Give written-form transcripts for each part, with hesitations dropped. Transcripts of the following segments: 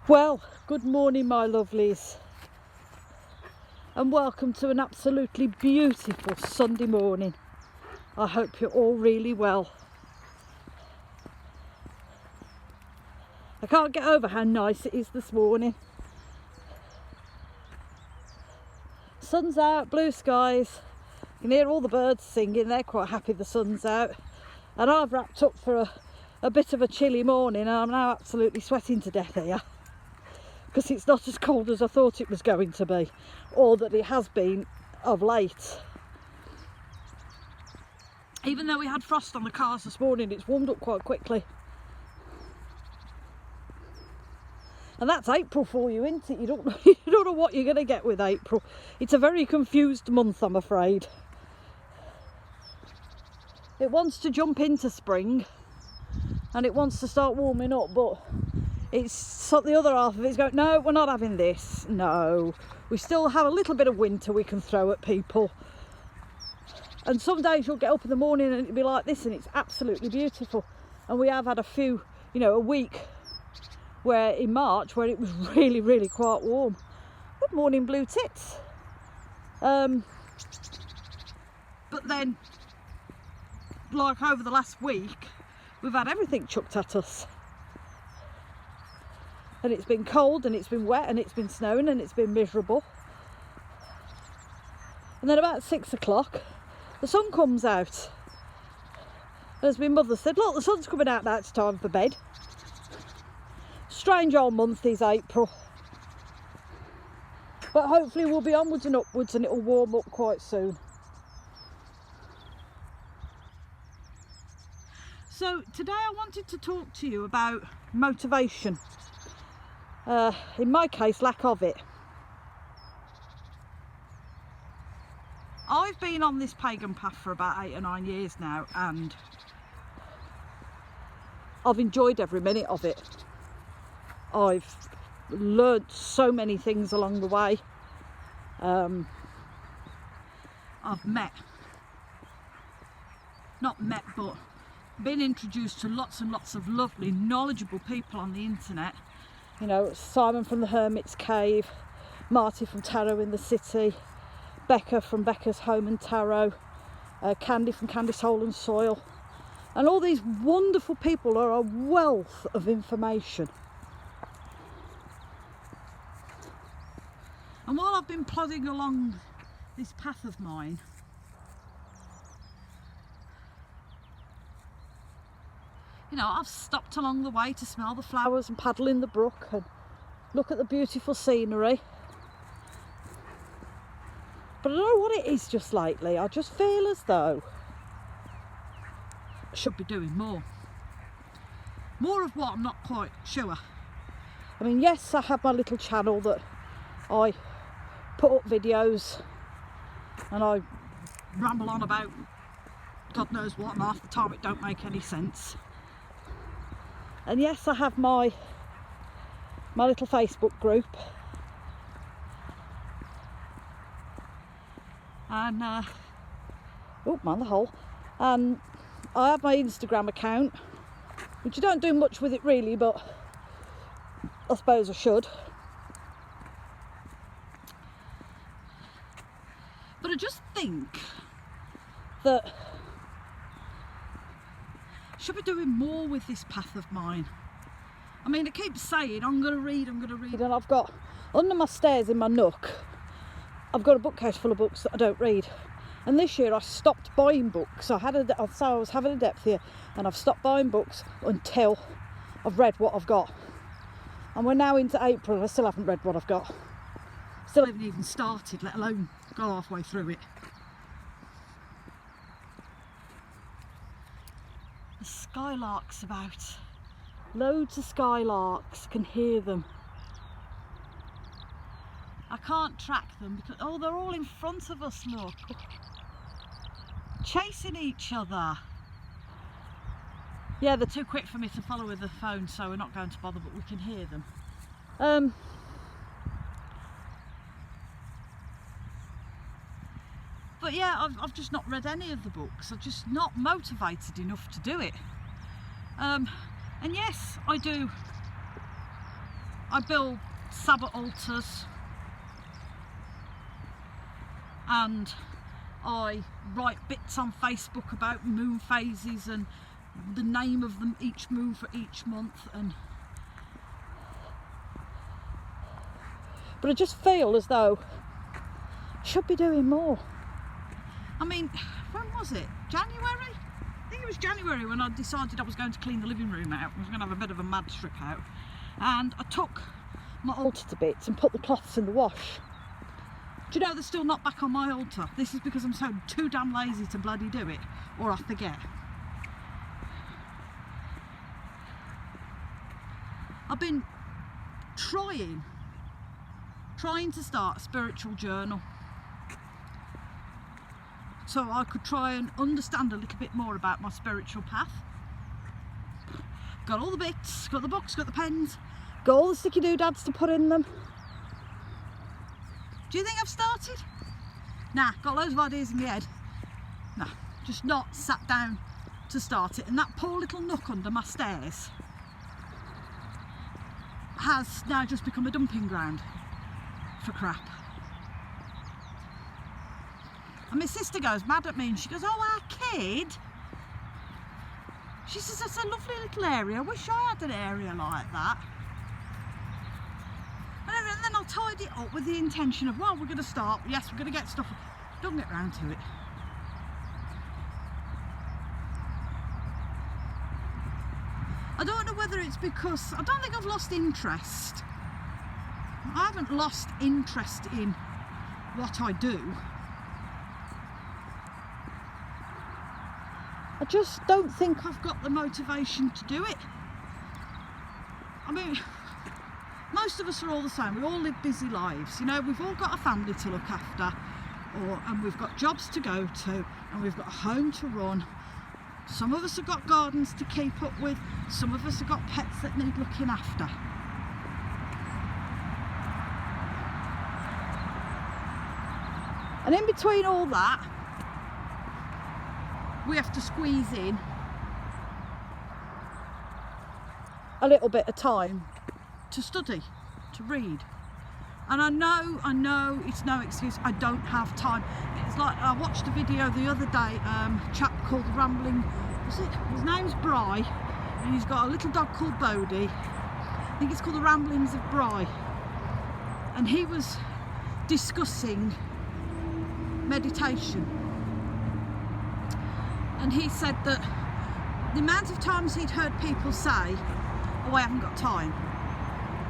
Well, good morning my lovelies, and welcome to an absolutely beautiful Sunday morning. I hope you're all really well. I can't get over how nice it is this morning. Sun's out, blue skies, you can hear all the birds singing, they're quite happy the sun's out. And I've wrapped up for a bit of a chilly morning and I'm now absolutely sweating to death here. Because it's not as cold as I thought it was going to be, or that it has been of late. Even though we had frost on the cars this morning, it's warmed up quite quickly. And that's April for you, isn't it? You don't know what you're going to get with April. It's a very confused month, I'm afraid. It wants to jump into spring and it wants to start warming up, but it's so the other half of it's going, no, we're not having this. No, we still have a little bit of winter we can throw at people. And some days you'll get up in the morning and it'll be like this and it's absolutely beautiful. And we have had a few, a week where in March where it was really quite warm. Good morning, blue tits. But then, like over the last week, we've had everything chucked at us. And it's been cold and it's been wet and it's been snowing and it's been miserable. And then about 6 o'clock, the sun comes out. As my mother said, look, the sun's coming out now, it's time for bed. Strange old month is April. But hopefully we'll be onwards and upwards and it'll warm up quite soon. So today I wanted to talk to you about motivation. In my case, lack of it. I've been on this pagan path for about 8 or 9 years now and I've enjoyed every minute of it. I've learnt so many things along the way. I've but been introduced to lots and lots of lovely, knowledgeable people on the internet. Simon from the Hermit's Cave, Marty from Tarot in the City, Becca from Becca's Home and Tarot, Candy from Candy's Hole and Soil. And all these wonderful people are a wealth of information. And while I've been plodding along this path of mine, I've stopped along the way to smell the flowers and paddle in the brook and look at the beautiful scenery. But I don't know what it is just lately. I just feel as though I should be doing more. More of what, I'm not quite sure. I mean, yes, I have my little channel that I put up videos and I ramble on about God knows what, and half the time it don't make any sense. And yes, I have my little Facebook group. And, oh man, the hole. And I have my Instagram account, which I don't do much with it really, but I suppose I should. But I just think that I should be doing more with this path of mine. I mean, I keep saying, I'm going to read. And I've got, under my stairs in my nook, I've got a bookcase full of books that I don't read. And this year I stopped buying books. I was having a depth here, and I've stopped buying books until I've read what I've got. And we're now into April and I still haven't read what I've got. Still haven't even started, let alone go halfway through it. The skylarks about. Loads of skylarks, can hear them. I can't track them because, oh, they're all in front of us, look. Chasing each other. Yeah, they're too quick for me to follow with the phone, so we're not going to bother, but we can hear them. But yeah, I've just not read any of the books. I'm just not motivated enough to do it. And yes, I do I build Sabbath altars, and I write bits on Facebook about moon phases and the name of them, each moon for each month, but I just feel as though I should be doing more. I mean, when was it? January? I think it was January when I decided I was going to clean the living room out. I was going to have a bit of a mad strip out, and I took my altar to bits and put the cloths in the wash. Do you know they're still not back on my altar? This is because I'm so too damn lazy to bloody do it, or I forget. I've been trying to start a spiritual journal, so I could try and understand a little bit more about my spiritual path. Got all the bits, got the books, got the pens, got all the sticky doodads to put in them. Do you think I've started? Nah, got loads of ideas in my head. Nah, just not sat down to start it. And that poor little nook under my stairs has now just become a dumping ground for crap. And my sister goes mad at me and she goes, "Oh, our kid." She says, "That's a lovely little area. I wish I had an area like that." And then I'll tidy it up with the intention of, well, we're going to start, yes, we're going to get stuff. Don't get round to it. I don't know whether it's because, I don't think I've lost interest. I haven't lost interest in what I do. I just don't think I've got the motivation to do it. I mean, most of us are all the same. We all live busy lives. You know, we've all got a family to look after, and we've got jobs to go to, and we've got a home to run. Some of us have got gardens to keep up with. Some of us have got pets that need looking after. And in between all that, we have to squeeze in a little bit of time to study, to read. And I know it's no excuse, I don't have time. It's like, I watched a video the other day, a chap called Rambling, his name's Bry, and he's got a little dog called Bodie. I think it's called The Ramblings of Bry. And he was discussing meditation. And he said that the amount of times he'd heard people say, "Oh, I haven't got time."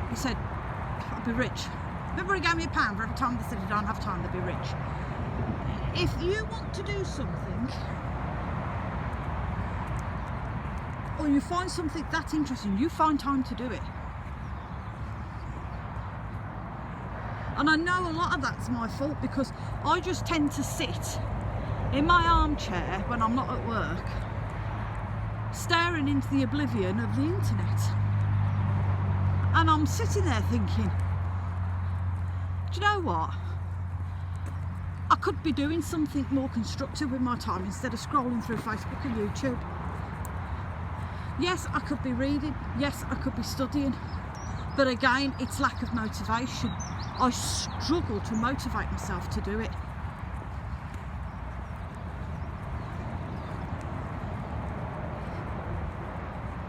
He said, "I'll be rich." Remember, he gave me £1 for every time they said you don't have time, they'll be rich. If you want to do something, or you find something that interesting, you find time to do it. And I know a lot of that's my fault, because I just tend to sit in my armchair when I'm not at work, staring into the oblivion of the internet. And I'm sitting there thinking, do you know what? I could be doing something more constructive with my time instead of scrolling through Facebook and YouTube. Yes, I could be reading. Yes, I could be studying. But again, it's lack of motivation. I struggle to motivate myself to do it.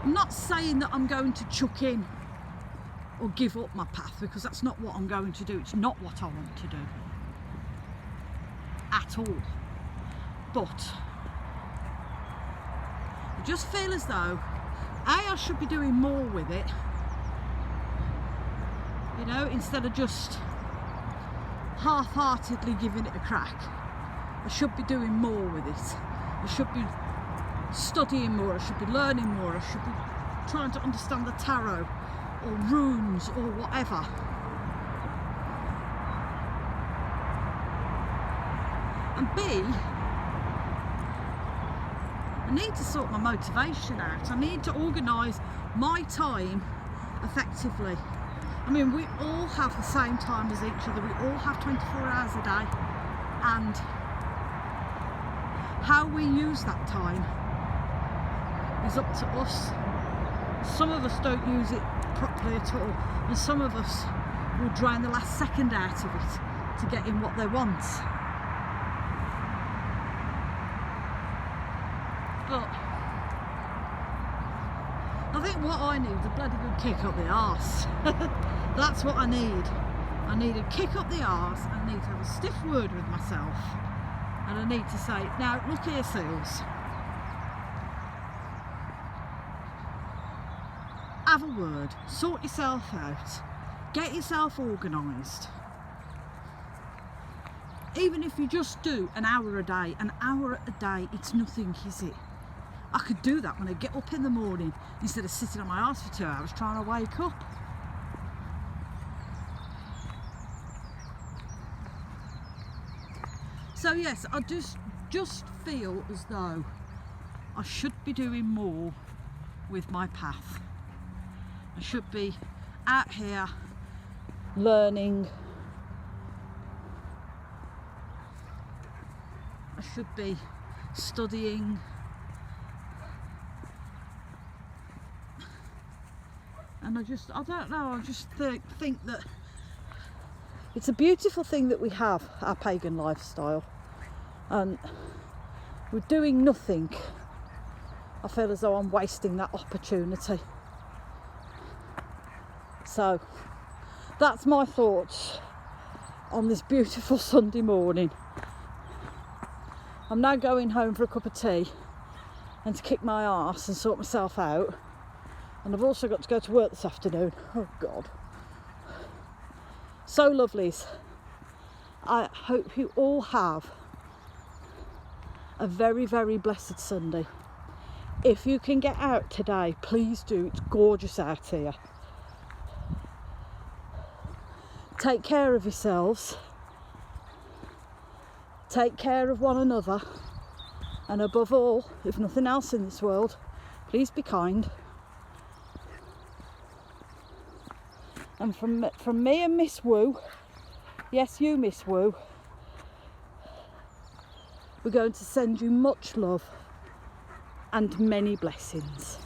I'm not saying that I'm going to chuck in or give up my path, because that's not what I'm going to do. It's not what I want to do at all. But I just feel as though I should be doing more with it, you know, instead of just half-heartedly giving it a crack. I should be doing more with it. I should be studying more, I should be learning more, I should be trying to understand the tarot or runes or whatever. And B, I need to sort my motivation out. I need to organise my time effectively. I mean, we all have the same time as each other, we all have 24 hours a day, and how we use that time is up to us. Some of us don't use it properly at all, and some of us will drain the last second out of it to get in what they want. But I think what I need is a bloody good kick up the arse. That's what I need. I need a kick up the arse. I need to have a stiff word with myself, and I need to say, now look here, Seals, have a word, sort yourself out, get yourself organised. Even if you just do an hour a day, it's nothing, is it? I could do that when I get up in the morning instead of sitting on my arse for 2 hours trying to wake up. So yes, I just feel as though I should be doing more with my path. I should be out here learning. I should be studying. And I don't know, I just think that it's a beautiful thing that we have, our pagan lifestyle. And with doing nothing, I feel as though I'm wasting that opportunity. So that's my thoughts on this beautiful Sunday morning. I'm now going home for a cup of tea and to kick my arse and sort myself out. And I've also got to go to work this afternoon. Oh God. So lovelies, I hope you all have a very, very blessed Sunday. If you can get out today, please do. It's gorgeous out here. Take care of yourselves. Take care of one another. And above all, if nothing else in this world, please be kind. And from me and Miss Woo, yes, you Miss Woo, we're going to send you much love and many blessings.